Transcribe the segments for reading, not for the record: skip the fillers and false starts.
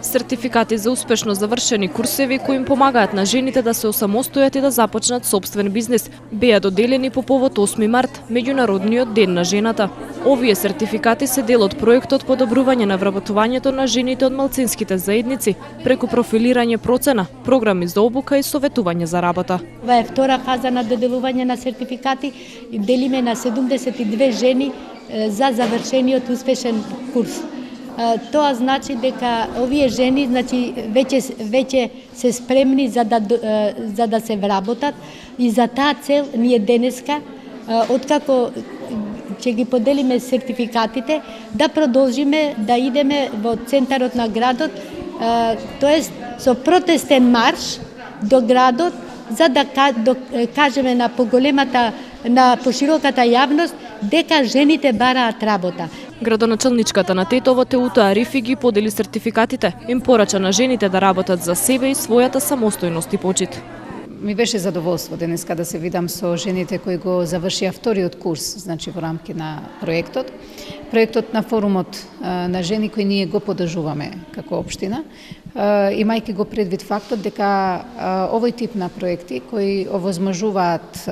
Сертификати за успешно завршени курсеви кои им помагаат на жените да се осамостојат и да започнат сопствен бизнис, беа доделени по повод 8 март, Меѓународниот ден на жената. Овие сертификати се дел од проектот подобрување на вработувањето на жените од малцинските заедници преку профилирање процена, програми за обука и советување за работа. Ова е втора фаза на доделување на сертификати. Делиме на 72 жени за завршениот успешен курс. Тоа значи дека овие жени веќе се спремни за да се вработат и за таа цел ние денеска откако ќе ги поделиме сертификатите да продолжиме да идеме во центарот на градот, тоест со протестен марш до градот за да кажеме на на пошироката јавност дека жените бараат работа. Градоначалничката на Тетово Теута Арифи ги подели сертификатите. Им порача на жените да работат за себе и својата самостојност и почит. Ми беше задоволство денеска да се видам со жените кои го завршија вториот курс, значи во рамки на проектот. Проектот на форумот на жени кои ние го поддржуваме како општина, имајќи го предвид фактот дека овој тип на проекти кои овозможуваат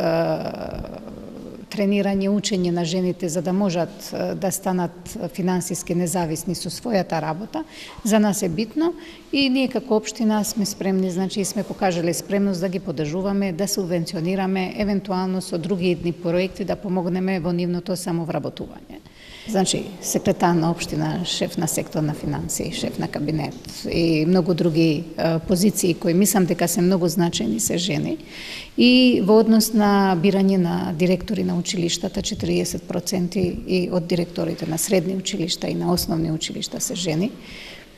тренирање, учење на жените за да можат да станат финансиски независни со својата работа, за нас е битно и ние како општина сме спремни, значи сме покажале спремност да ги поддржуваме, да субвенционираме, евентуално со други едни проекти да помогнеме во нивното самовработување. Значи, секретар на општина, шеф на сектор на финансии, шеф на кабинет и многу други позиции кои мислам дека се многу значајни се жени. И во однос на бирање на директори на училиштата, 40% и од директорите на средни училишта и на основни училишта се жени,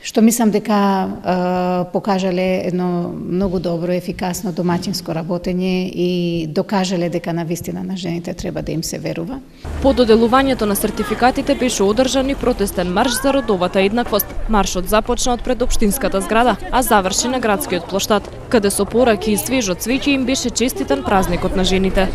што мислам дека покажале едно многу добро, ефикасно домаќинско работење и докажале дека навистина на жените треба да им се верува. По доделувањето на сертификатите беше одржан и протестен марш за родовата еднаквост. Маршот започна од пред општинската зграда, а заврши на градскиот плоштад, каде со пораки и свежо цвеќе им беше честитен празникот на жените.